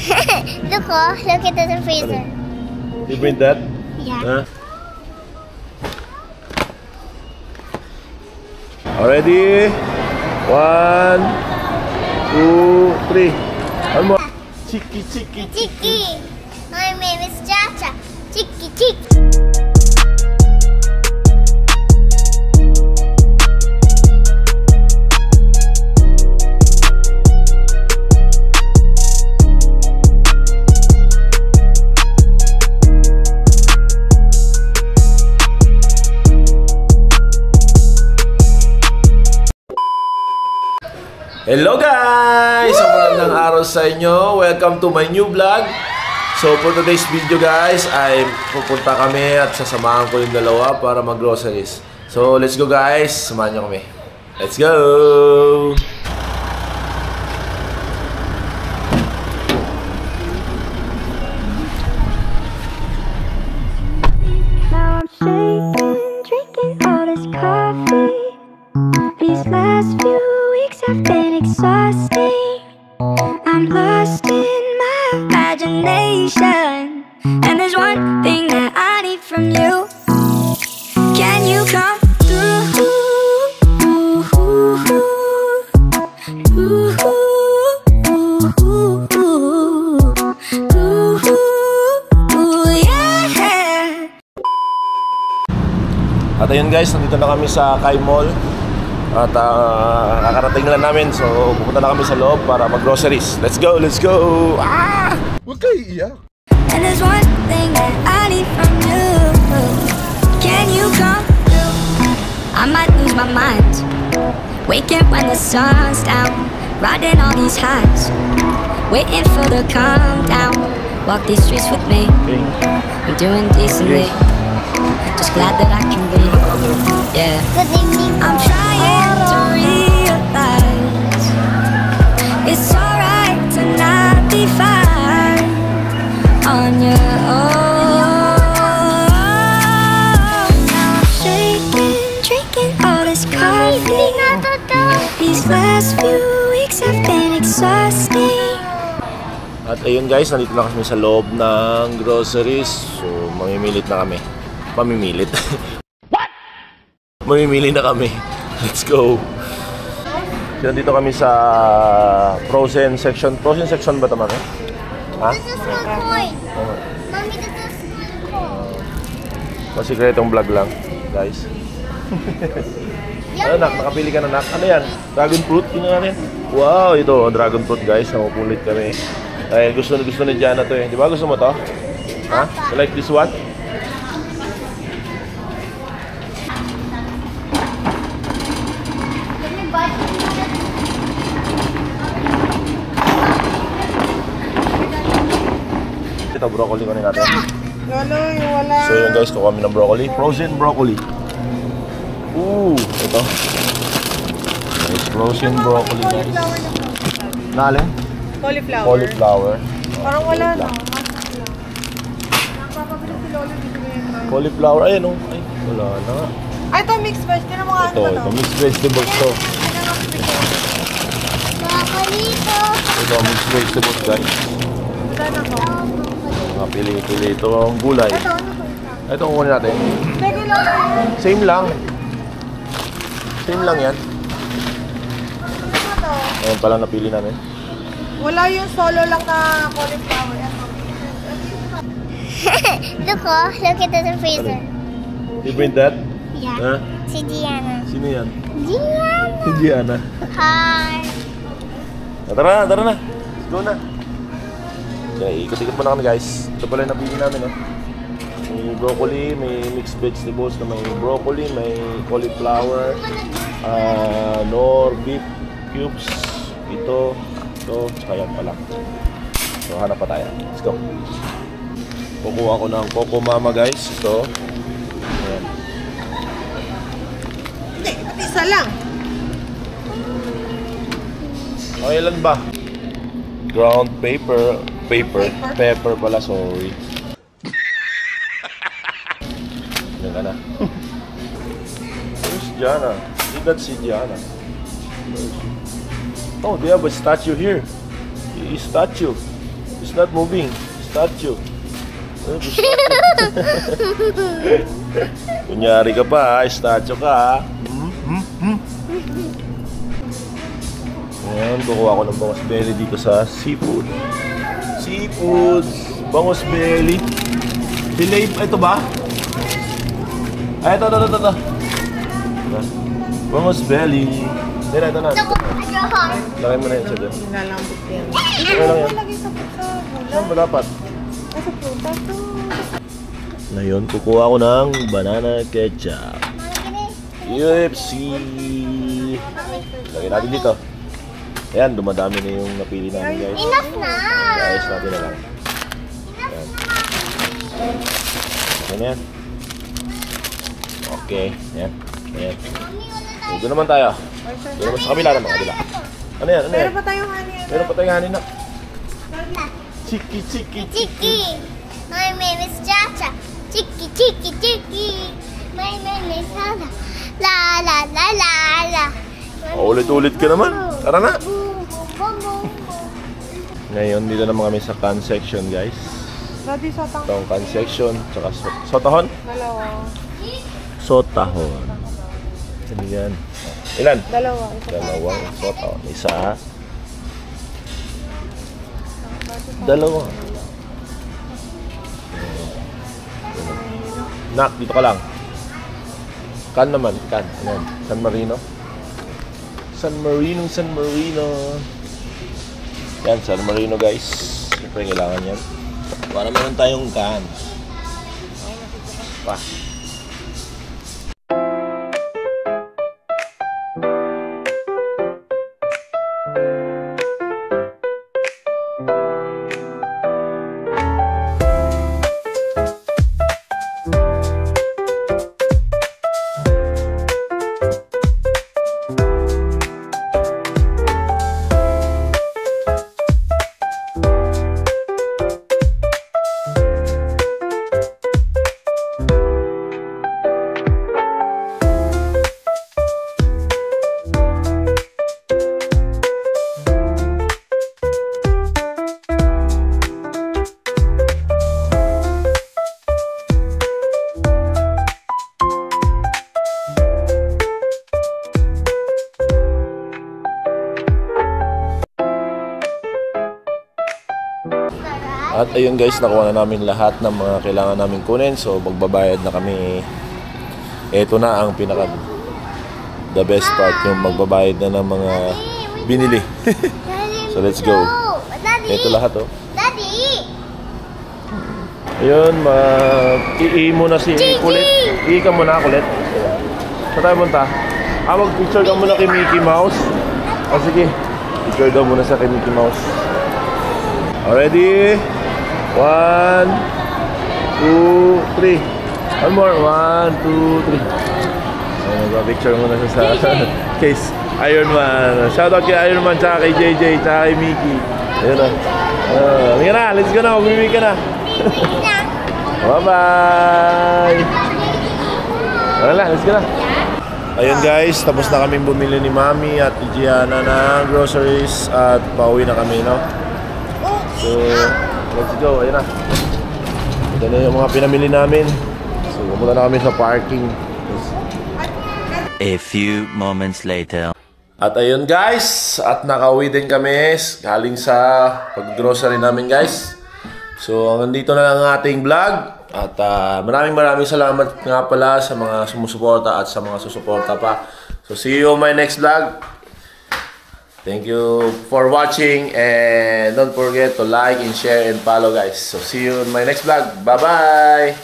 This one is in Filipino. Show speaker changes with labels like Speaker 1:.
Speaker 1: Look, oh, look at the freezer.
Speaker 2: You bring that?
Speaker 1: Yeah.
Speaker 2: Already? 1, 2, 3. One more. Chiki, chiki,
Speaker 1: Chiki. My name is Chacha. Chiki, chiki.
Speaker 2: Hello guys! Ang magandang araw sa inyo. Welcome to my new vlog. So for today's video guys, ay pupunta kami at sasamahan ko yung dalawa para mag-groceries. So let's go guys, samahan nyo kami. Let's go!
Speaker 3: Now I'm shaking, drinking all this coffee. These last few weeks have been exhausting. I'm lost in my imagination, and there's one thing that I need from you. Can you come through? Yeah.
Speaker 2: At ayun guys, nandito na kami sa Kai Mall. At kakarating lang namin. So pupunta na kami sa loob para mag-groceries. Let's go! Let's go! Ah! Huwag kayo iiyak.
Speaker 3: And there's one thing that I need from you. Can you come through? I might lose my mind, waking when the sun's down, riding all these highs, waiting for the calm down. Walk these streets with me, I'm doing decently, just glad that I can be. Yeah, I'm trying to realize it's alright to not be fine on your own. Now I'm shaking, drinking all this coffee. These last few weeks have been exhausting.
Speaker 2: At ayun guys, nandito na kami sa loob ng groceries. So mamimilit na kami. Mamimilit. What? Mamimili na kami. Let's go. So nandito kami sa frozen section. Frozen section ba tama? Ha?
Speaker 1: This is my coin. Mommy, this is my coin.
Speaker 2: Masikretong vlog lang, guys. Ano nak, nakapili ka na nak. Ano yan? Dragon fruit? Yun natin. Wow, ito, dragon fruit guys. Nakukulit kami. Ay, gusto ni Jana to eh. Di ba gusto mo to? Ha? You like this one? Ito, broccoli ko natin. So yun guys, kuha kami ng broccoli. Frozen broccoli. Ooh, ito. Nice frozen broccoli guys. Nalin?
Speaker 4: Cauliflower.
Speaker 2: Cauliflower.
Speaker 4: Parang wala na.
Speaker 2: Cauliflower, ayun oh. Ay, wala na.
Speaker 4: Ay, ito mixed veg. Tinan mo nga
Speaker 2: Ito, mixed vegetables to. Ito, mixed vegetables guys.
Speaker 4: Wala na ko.
Speaker 2: Mga pili-pili. Ito ang gulay. Ito kukunin natin.
Speaker 4: Lego lang.
Speaker 2: Same lang. Same lang yan.
Speaker 4: Ano to?
Speaker 2: Ayan pala napili namin.
Speaker 4: Wala yung solo lang na cauliflower.
Speaker 1: Look, oh, look at the freezer.
Speaker 2: You bring that?
Speaker 1: Yeah.
Speaker 2: Ha?
Speaker 1: Si Gianna.
Speaker 2: Sino yan?
Speaker 1: Gianna.
Speaker 2: Si Gianna.
Speaker 1: Hi.
Speaker 2: Tara na. Let's go na. Okay, ikot-ikot muna kami guys. Ito pala yung napili namin oh. May broccoli, may mixed vegetables na may broccoli, may cauliflower, nor beef cubes, ito, tsaka yan pala. So hanap pa tayo. Let's go. Kukuha ko ng Coco Mama guys. Ito. Ayan.
Speaker 4: Hindi, isa lang.
Speaker 2: Okay lang ba? Ground pepper pala, sorry. Yan ka na. Where's Jana? Did not see Jana. Oh, they have a statue here. A statue. It's not moving. Statue. Kunyari ka pa, statue ka ha. Ayan, kukuha ko ng bangos belly dito sa seafood. Seafood, bangos belly. Fillet, ito ba? Ay, ito. Bangos belly. Ito na. Lagay mo na yun sa dyan.
Speaker 4: Nalambot yan.
Speaker 2: Okay lang yan.
Speaker 4: Lagi sa gulay.
Speaker 2: Saan ba dapat?
Speaker 4: Nasa prutas to.
Speaker 2: Ngayon, kukuha ko ng banana ketchup. UFC. Lagay natin dito. Ayan, dumadami na yung napili namin, guys.
Speaker 1: Enough na!
Speaker 2: Ayos natin na lang. Ayan. Ayan. Okay. Ayan. Ayan. Doon naman tayo. Doon naman sa kabila naman. Kabila. Ano yan? Ano yan?
Speaker 4: Meron pa tayong honey.
Speaker 2: Meron pa tayong hanin na. Chiki.
Speaker 1: Chiki! My name is Chacha. Chiki! My name is Lala. La.
Speaker 2: Ulit-ulit ka naman. Tara na.
Speaker 1: Boom.
Speaker 2: Ngayon, dito naman kami sa can section, guys.
Speaker 4: Daddy, sotang.
Speaker 2: Itong can section, tsaka sotahon.
Speaker 4: Dalawa.
Speaker 2: Sotahon. Ano yan? Ilan?
Speaker 4: Dalawa.
Speaker 2: Dalawang sotahon. Isa. Dalawa. Nak, dito ka lang. Can naman, can. Ano yan? San Marino. San Marino. Yan, San Marino, guys. Siyempre, kailangan yan. Para meron tayong can. Pa. At ayun guys, nakuha na namin lahat ng mga kailangan namin kunin. So magbabayad na kami. Ito na ang pinaka the best part, yung magbabayad na ng mga binili. So let's go. Ito lahat oh.
Speaker 1: Daddy!
Speaker 2: Ayun, i-i muna si Kulit. I-i ka muna Kulit. Saan tayo punta? Mag-picture ka muna kay Mickey Mouse. Sige, picture daw muna sa kay Mickey Mouse. Already? 1, 2, 3. One more. 1, 2, 3. Nagpa-picture muna sa case. Iron Man. Shoutout kay Iron Man, tsaka kay JJ, tsaka kay Mickey. Ayun na. Halika na, let's go na. Mag-uwi ka na. Bye-bye. Wala, let's go na. Ayun guys, tapos na kaming bumili ni Mami at ni Gianna ng groceries at pauwi na kami, no? So, let's go. Ayun na. Ito na yung mga pinamili namin. So, pumunta na kami sa parking.
Speaker 5: A few moments later.
Speaker 2: At ayun guys, at nakauwi din kami galing sa pag-grocery namin guys. So, hanggang dito na lang ang ating vlog. At maraming salamat nga pala sa mga sumusuporta at sa mga susuporta pa. So, see you on my next vlog. Thank you for watching and don't forget to like and share and follow guys. So see you in my next vlog. Bye bye.